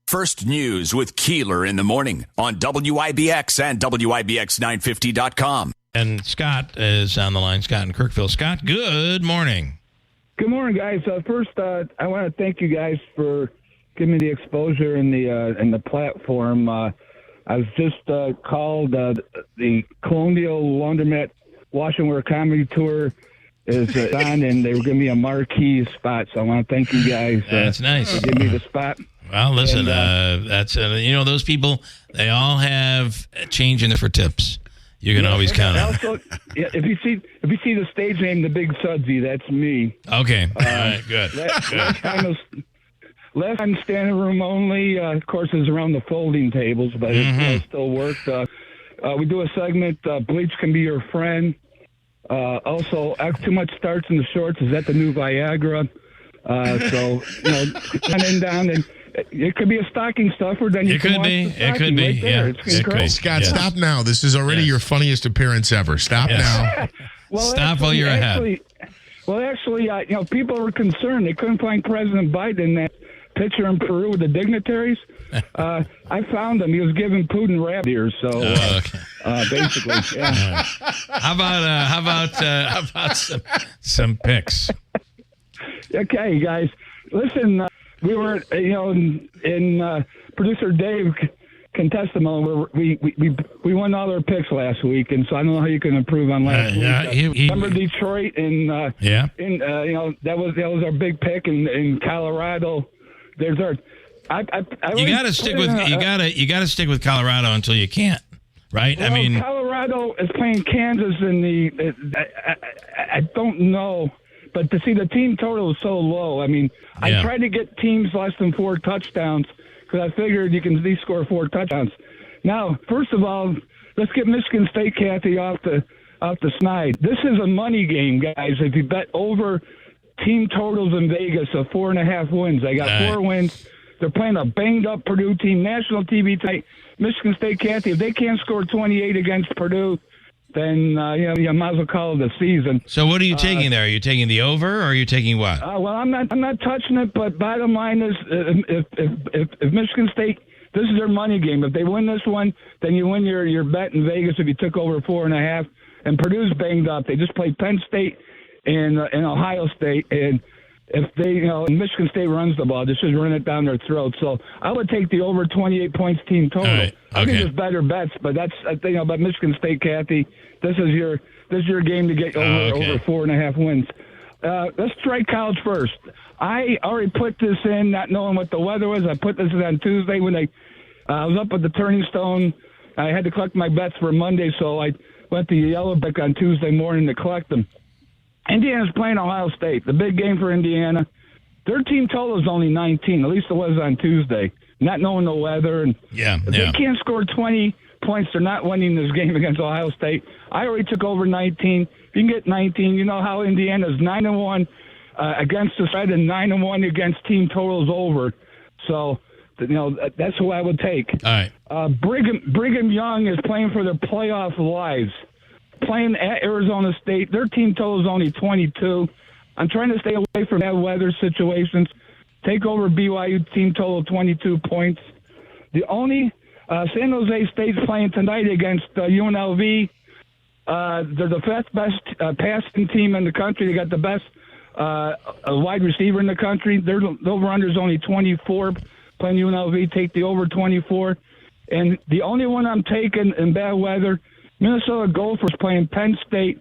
First News with Keeler in the morning on WIBX and WIBX950.com. And Scott is on the line. Scott in Kirkville. Scott, good morning. Good morning, guys. First, I want to thank you guys for giving me the exposure and the platform. I was just called the Colonial Laundromat Wash and Wear Comedy Tour is on, and they were giving me a marquee spot. So I want to thank you guys. That's nice. For giving me the spot. Well, listen, that's those people. They all have change in it for tips. You can always count on. Also, if you see the stage name, the Big Sudsy, that's me. Okay, all right, good. Last time standing room only. Of course, is around the folding tables, but it still works. We do a segment. Bleach can be your friend. Also, too much starts in the shorts. Is that the new Viagra? So down and. It could be a stocking stuffer. Then you can watch the stocking. It could be. Right there. Yeah. Cool. Scott, stop now. This is already your funniest appearance ever. Stop now. Stop while you're ahead. Actually, people were concerned. They couldn't find President Biden in that picture in Peru with the dignitaries. I found him. He was giving Putin rabbit ears. So basically, yeah. How about some picks? Okay, guys, listen. We were, in producer Dave can testimony. We won all our picks last week, and so I don't know how you can improve on last week. Remember Detroit, and that was our big pick in Colorado. There's our. You got to stick with you got to stick with Colorado until you can't, right? Well, Colorado is playing Kansas in the. I don't know. But to see the team total is so low, I tried to get teams less than 4 touchdowns because I figured you can at least score 4 touchdowns. Now, first of all, let's get Michigan State, Kathy, off the snide. This is a money game, guys. If you bet over team totals in Vegas of 4.5 wins, they got 4 wins. They're playing a banged-up Purdue team, national TV tonight. Michigan State, Kathy, if they can't score 28 against Purdue, then you might as well call it a season. So what are you taking there? Are you taking the over, or are you taking what? Well, I'm not touching it. But bottom line is, if Michigan State, this is their money game. If they win this one, then you win your bet in Vegas. If you took over 4.5, and Purdue's banged up, they just played Penn State and Ohio State, and if they, Michigan State runs the ball, they should run it down their throat. So I would take the over 28 points team total. All right. Okay. I think there's better bets, but that's about Michigan State, Kathy. This is your game to get over 4.5 wins. Let's try college first. I already put this in, not knowing what the weather was. I put this in on Tuesday when I was up at the Turning Stone. I had to collect my bets for Monday, so I went to Yellow Brick on Tuesday morning to collect them. Indiana's playing Ohio State, the big game for Indiana. Their team total is only 19, at least it was on Tuesday, not knowing the weather. And if they can't score 20 points, they're not winning this game against Ohio State. I already took over 19. If you can get 19, you know how Indiana's 9-1 against the spread and 9-1 against team totals over. So, that's who I would take. All right. Brigham Young is playing for their playoff lives. Playing at Arizona State. Their team total is only 22. I'm trying to stay away from bad weather situations. Take over BYU team total 22 points. The only San Jose State's playing tonight against UNLV. They're the fifth best passing team in the country. They got the best wide receiver in the country. Their over-under is only 24. Playing UNLV, take the over 24. And the only one I'm taking in bad weather, Minnesota Gophers playing Penn State.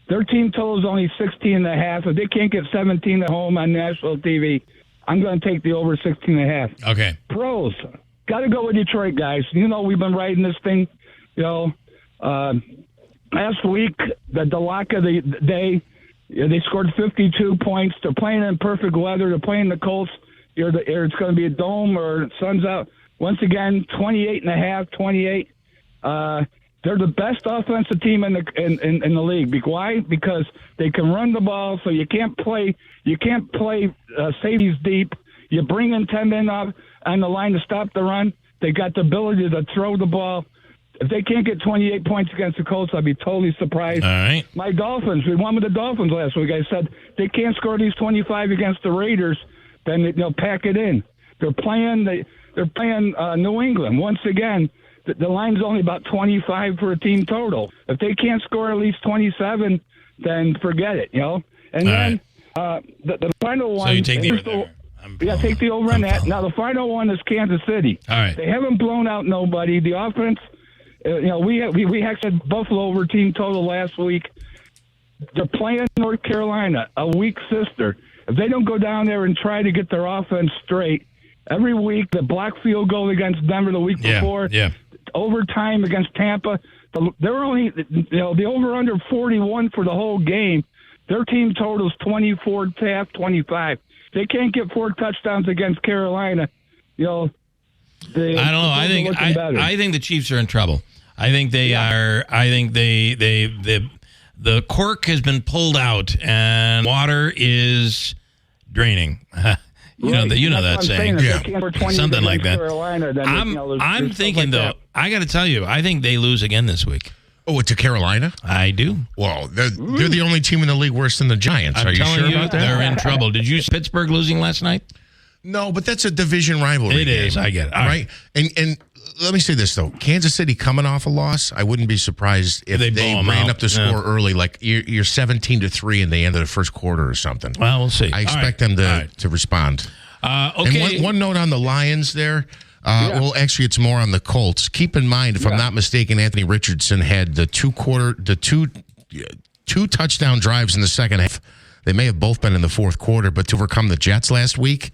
Their team total is only 16.5. If they can't get 17 at home on national TV, I'm going to take the over 16.5. Okay. Pros. Got to go with Detroit, guys. We've been riding this thing. Last week, the lock of the day, they scored 52 points. They're playing in perfect weather. They're playing the Colts. It's going to be a dome or sun's out. Once again, 28.5, 28. They're the best offensive team in the league. Why? Because they can run the ball, so you can't play safeties deep. You bring in 10 men up on the line to stop the run. They got the ability to throw the ball. If they can't get 28 points against the Colts, I'd be totally surprised. All right. My Dolphins, we won with the Dolphins last week. I said they can't score these 25 against the Raiders, then they'll pack it in. They're playing they're playing New England. Once again, the line's only about 25 for a team total. If they can't score at least 27, then forget it, you know. And All then the final one. So you take the take the over on that. Now the final one is Kansas City. All right. They haven't blown out nobody. The offense, we actually had Buffalo over team total last week. They're playing North Carolina, a weak sister. If they don't go down there and try to get their offense straight, every week the block field goal against Denver the week before, overtime against Tampa, they're only the over under 41 for the whole game. Their team total is 24 to half, 25. They can't get 4 touchdowns against Carolina. I don't know. I think the Chiefs are in trouble. I think they are. I think the cork has been pulled out and water is draining. You know that saying. Something like that. I'm thinking though. I got to tell you, I think they lose again this week. Oh, to Carolina? I do. Well, they're the only team in the league worse than the Giants. Are you sure about that? They're in trouble. Did you see Pittsburgh losing last night? No, but that's a division rivalry. It is. I get it. All right. And let me say this, though. Kansas City coming off a loss, I wouldn't be surprised if they ran up the score early, like you're 17-3 in the end of the first quarter or something. Well, we'll see. I expect them to respond. Okay. And one note on the Lions there. Well, actually, it's more on the Colts. Keep in mind, if I'm not mistaken, Anthony Richardson had the two touchdown drives in the second half. They may have both been in the fourth quarter, but to overcome the Jets last week,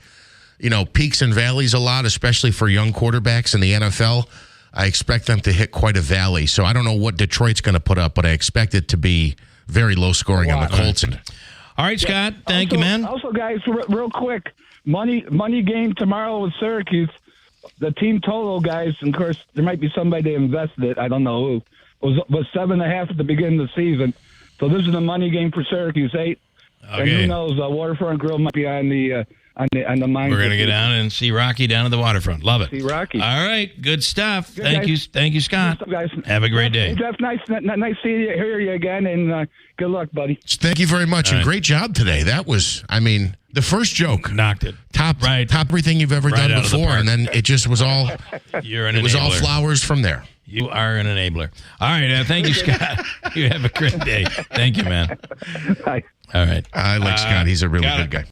peaks and valleys a lot, especially for young quarterbacks in the NFL. I expect them to hit quite a valley. So I don't know what Detroit's going to put up, but I expect it to be very low scoring on the Colts. All right, Scott. Thank you, man. Also, guys, real quick, money game tomorrow with Syracuse. The team total, guys, and of course, there might be somebody they invested it. I don't know who. Was 7.5 at the beginning of the season. So this is a money game for Syracuse, 8. Okay. And who knows? Waterfront Grill might be on the mind. We're going to get down and see Rocky down at the waterfront. Love it. See Rocky. All right. Good stuff. Good, Thank guys. you. Thank you, Scott. Good stuff, guys. Have a great day. Jeff, nice seeing you, hear you again, and good luck, buddy. Thank you very much, and great job today. That was, the first joke. Knocked it. Top everything you've ever done before, and then it just was all. You're an enabler. It was all flowers from there. You are an enabler. All right. Thank you, Scott. You have a great day. Thank you, man. Bye. All right. I like Scott. He's a really good guy.